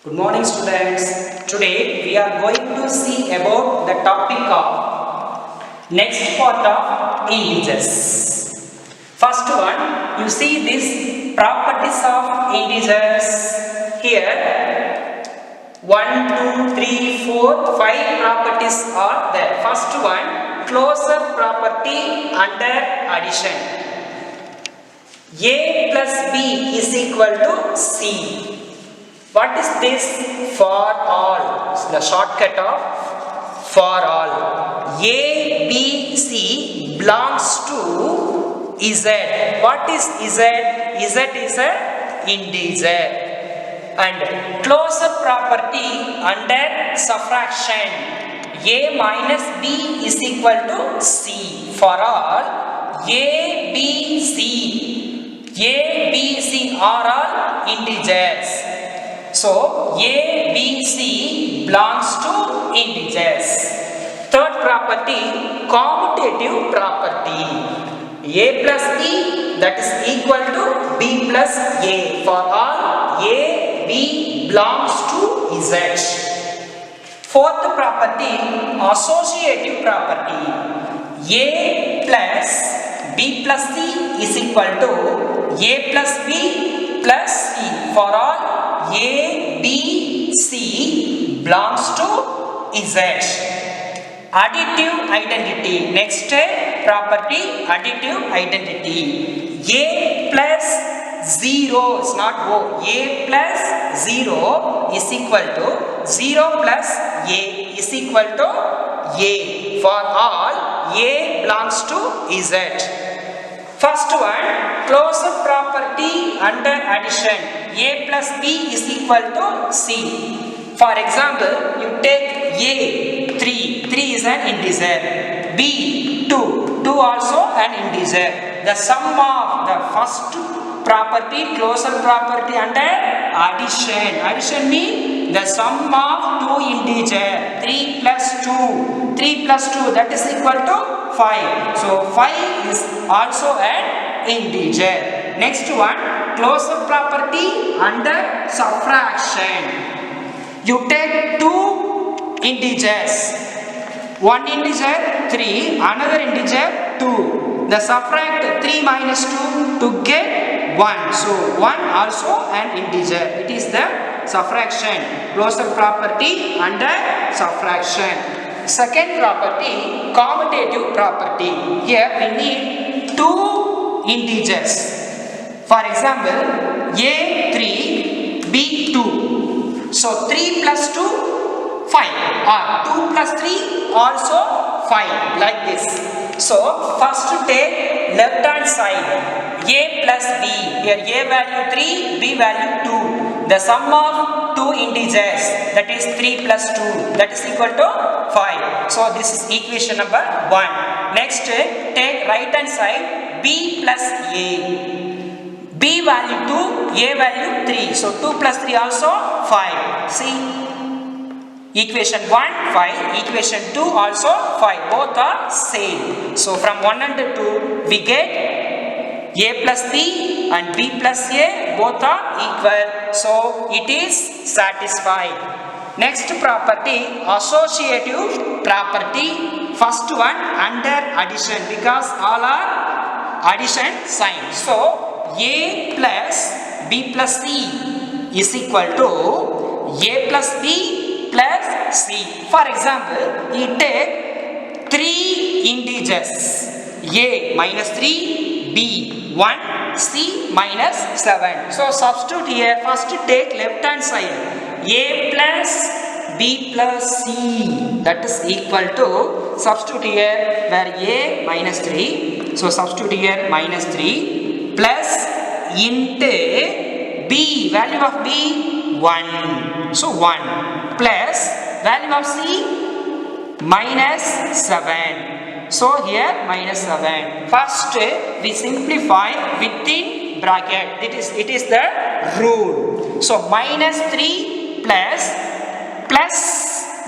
Good morning students. Today we are going to see about the topic of next part of integers. First one, you see this properties of integers here. 1, 2, 3, 4, 5 properties are there. First one, closure property under addition. A plus B is equal to C. What is this? For all. It's the shortcut of for all. A, B, C belongs to Z. What is Z? Z is a integer. And closure property under subtraction. A minus B is equal to C. For all, A, B, C. A, B, C are all integers. So, A, B, C belongs to integers. Third property, commutative property. A plus B, that is equal to B plus A. For all, A, B belongs to Z. Fourth property, associative property. A plus B plus C is equal to A plus B plus C. For all, A, B, C belongs to Z. Additive identity. Next property, additive identity. A plus 0 is not O. A plus 0 is equal to 0 plus A is equal to A. For all, A belongs to Z. First one, closure property under addition. A plus B is equal to C. For example, you take A, 3. 3 is an integer. B, 2. 2 also an integer. The sum of the first property, closure property under addition. Addition means the sum of two integers. 3 plus 2. 3 plus 2, that is equal to 5. So 5 is also an integer. Next one, closure property under subtraction. You take two integers. One integer 3, another integer 2. The subtract 3 minus 2 to get 1. So 1 also an integer. It is the subtraction. Closure property under subtraction. Second property, commutative property. Here we need two integers. For example, A3, B2. So 3 plus 2, 5. Or 2 plus 3 also 5. Like this. So first take left hand side. A plus B. Here A value 3, B value 2. The sum of two integers, that is 3 plus 2, that is equal to 5. So this is equation number 1. Next, take right hand side, B plus A. B value 2, A value 3. So 2 plus 3 also 5. See, equation 1, 5. Equation 2 also 5. Both are same. So from 1 and 2, we get A plus B and B plus A, both are equal. So it is satisfied. Next property, associative property. First one under addition, because all are addition signs. So A plus B plus C is equal to A plus B plus C. For example, you take three integers. A minus 3, B 1, C minus 7. So substitute here. First take left hand side. A plus B plus C, that is equal to, substitute here where A minus 3. So substitute here minus 3 plus into B, value of B 1. So 1 plus value of C minus 7. So here minus 7. First we simplify within bracket. It is the rule. So minus 3 plus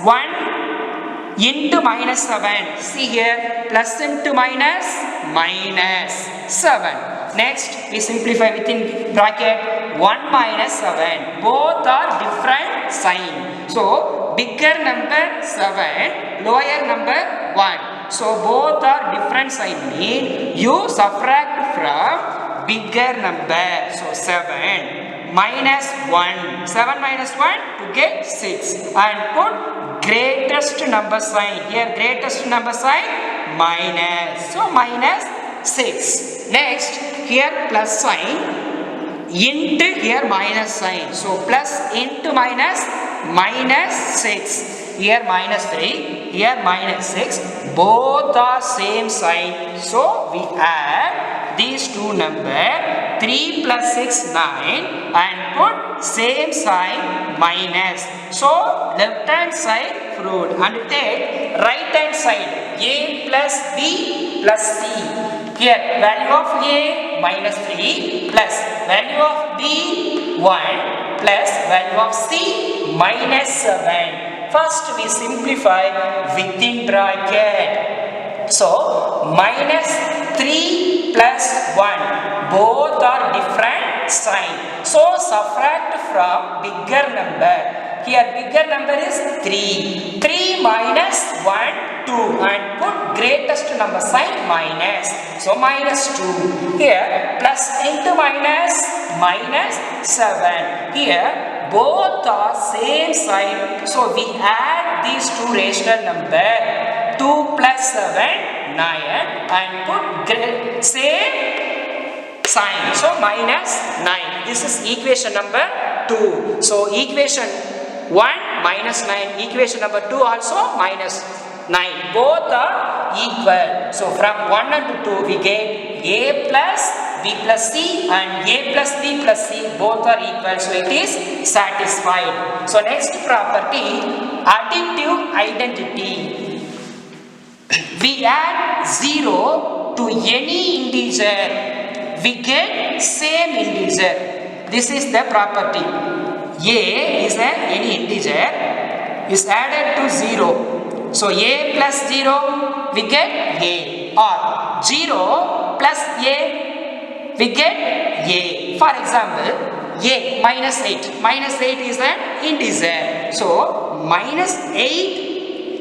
1 into minus 7. See here, plus into minus 7. Next we simplify within bracket 1 minus 7. Both are different sign. So bigger number 7, lower number 1. So both are different sign mean you subtract from bigger number. So 7 minus 1. 7 minus 1 to get 6 and put greatest number sign. Here greatest number sign minus. So minus 6. Next here plus sign into here minus sign. So plus into minus minus 6. Here minus 3. Here minus 6. Both are same sign. So we add these two number 3 plus 6 9 and put same sign minus. So left hand side fruit and take right hand side a plus b plus c. Here value of a minus 3 plus value of b 1 plus value of c minus 7. First we simplify within bracket. So minus 3 plus 1 both are different sign. So subtract from bigger number. Here bigger number is 3. 3 minus 1 2 and put greatest number sign minus. So minus 2. Here plus into minus minus 7. Here both are same sign. So we add these two rational number 2 plus 7 9 and put same sign. So minus 9. This is equation number 2. So equation 1 minus 9. Equation number 2 also minus 9. Both are equal. So from 1 and 2 we get a plus b plus c and a plus b plus c both are equal. So it is satisfied. So next property additive identity. We add 0 to any integer, we get same integer. This is the property. A is any integer is added to 0. So a plus 0 we get a, or 0 plus a we get a. For example a minus 8. Minus 8 is an integer. So minus 8.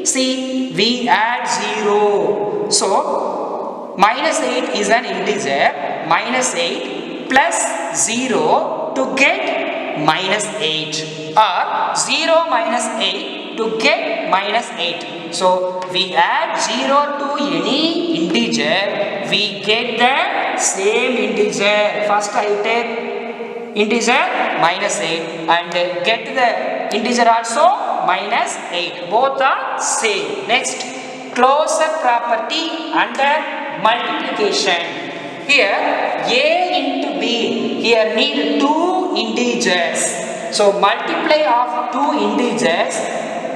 See, we add 0. So, minus 8 is an integer. Minus 8 plus 0 to get minus 8. Or 0 minus 8 to get minus 8. So, we add 0 to any integer. We get the same integer. First I take integer minus 8 and get the integer also minus 8. Both are same. Next, closure property under multiplication. Here a into b. Here need two integers. So multiply of two integers.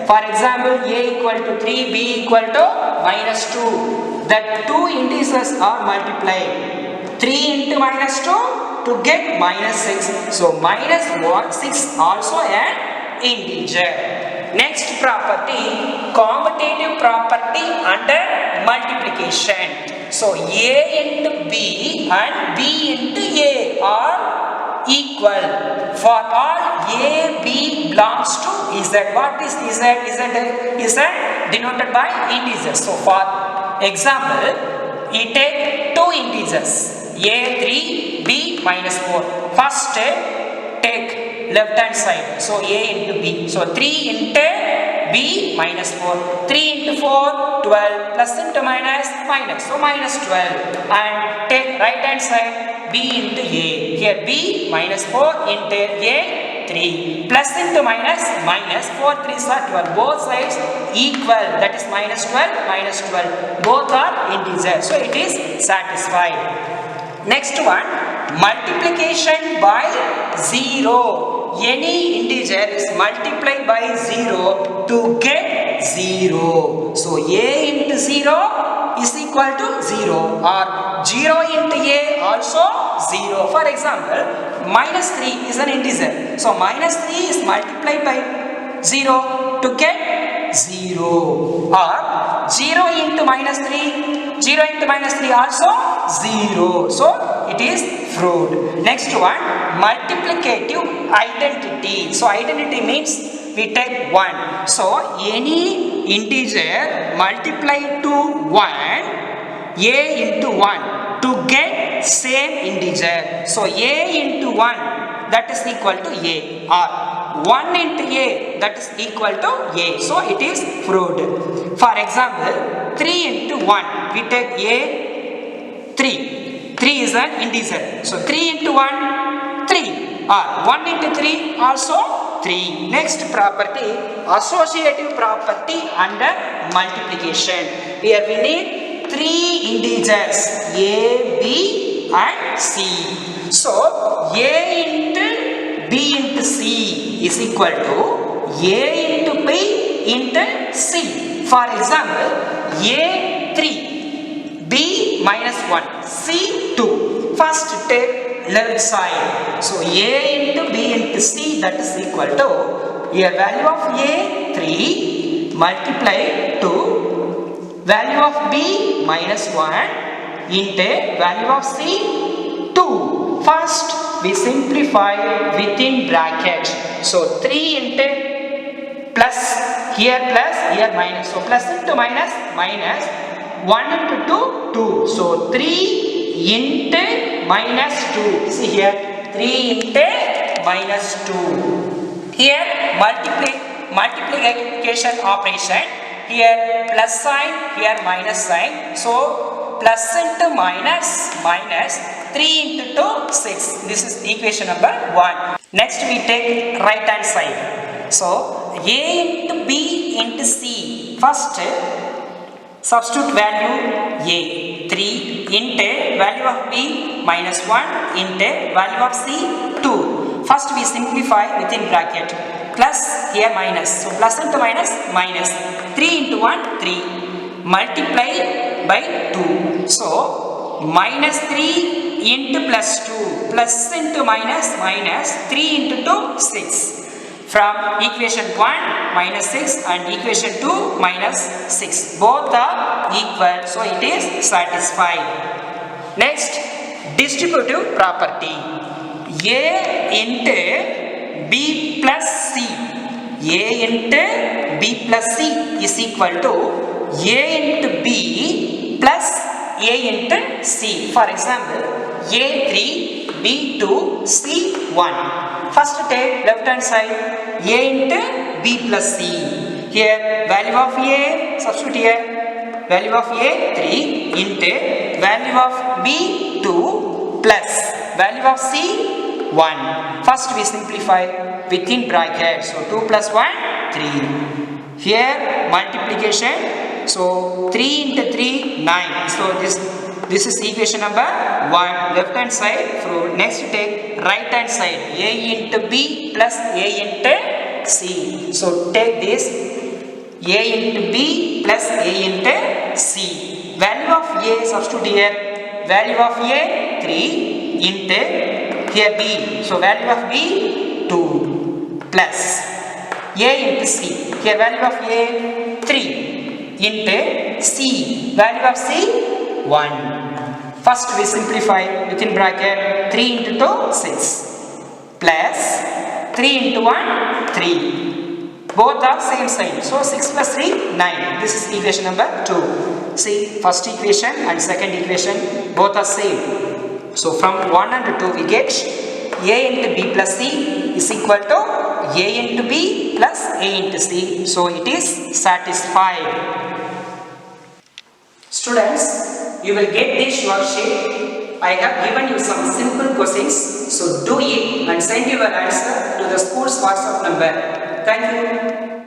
For example, a equal to 3, b equal to minus 2. That two integers are multiplied. 3 into minus 2 to get minus 6. So minus 6 also an integer. Next property, commutative property under multiplication. So a into b and b into a are equal. For all a, b belongs to z. What is z? Z denoted by integers. So for example, we take two integers a 3, b minus 4. First take left hand side. So a into b. So 3 into b minus 4. 3 into 4, 12. Plus into minus, minus. So minus 12. And take right hand side, b into a. Here b minus 4 into a 3. Plus into minus, minus. 4 3s are 12. Both sides equal. That is minus 12, minus 12. Both are integers. So it is satisfied. Next one, multiplication by 0. Any integer is multiplied by 0 to get 0. So a into 0 is equal to 0, or 0 into a also 0. For example, minus 3 is an integer. So minus 3 is multiplied by 0 to get 0. Or 0 into minus 3, 0 into minus 3 also 0. So it is fruit. Next one, multiplicative identity. So identity means we take 1. So any integer multiply to 1, a into 1 to get same integer. So a into 1 that is equal to a, or 1 into a that is equal to a. So it is proved. For example, 3 into 1 we take a 3. 3 is an integer. So 3 into 1 3, or 1 into 3 also 3. Next property, associative property under multiplication. Here we need 3 integers a, b and c. So a into b into c is equal to a into b into c. For example, a 3, b minus 1, c 2. First take left side. So a into b into c that is equal to a value of a 3 multiply to value of b minus 1 into value of c 2. First we simplify within bracket. So 3 into plus, here minus. So plus into minus, minus 1 into 2, 2. So 3 into minus 2. See here, 3 into minus 2. Here multiplication operation. Here plus sign, here minus sign. So plus into minus, minus 3 into 2, 6. This is equation number 1. Next we take right hand side. So a into b into c. First substitute value a 3 into value of b minus 1 into value of c 2. First we simplify within bracket. Plus here minus. So plus into minus, minus 3 into 1 3 multiply by 2. So minus 3 into plus 2, plus into minus, minus 3 into 2 6. From equation 1 minus 6 and equation 2 minus 6. Both are equal, so it is satisfied. Next, distributive property. A into b plus c. A into b plus c is equal to a into b plus a into c. For example, a3, b2, c1. First take left hand side, a into b plus c. Here value of a, substitute here, value of a 3 into value of b 2 plus value of c 1. First we simplify within bracket. So 2 plus 1 3. Here multiplication. So 3 into 3 9. So this is equation number 1. Left hand side proved. Next take right hand side, a into b plus a into c. So take this a into b plus a into c. Value of a substitute here. Value of a 3 into here b. So value of b 2 plus a into c. Here value of a 3 into c. Value of c 1. First we simplify within bracket 3 into 2 6 plus 3 into 1 3. Both are same sign. So 6 plus 3 9. This is equation number 2. See, first equation and second equation both are same. So from 1 and 2 we get a into b plus c is equal to a into b plus a into c. So it is satisfied. Students, you will get this worksheet. I have given you some simple questions. So do it and send your answer to the school's WhatsApp number. Thank you.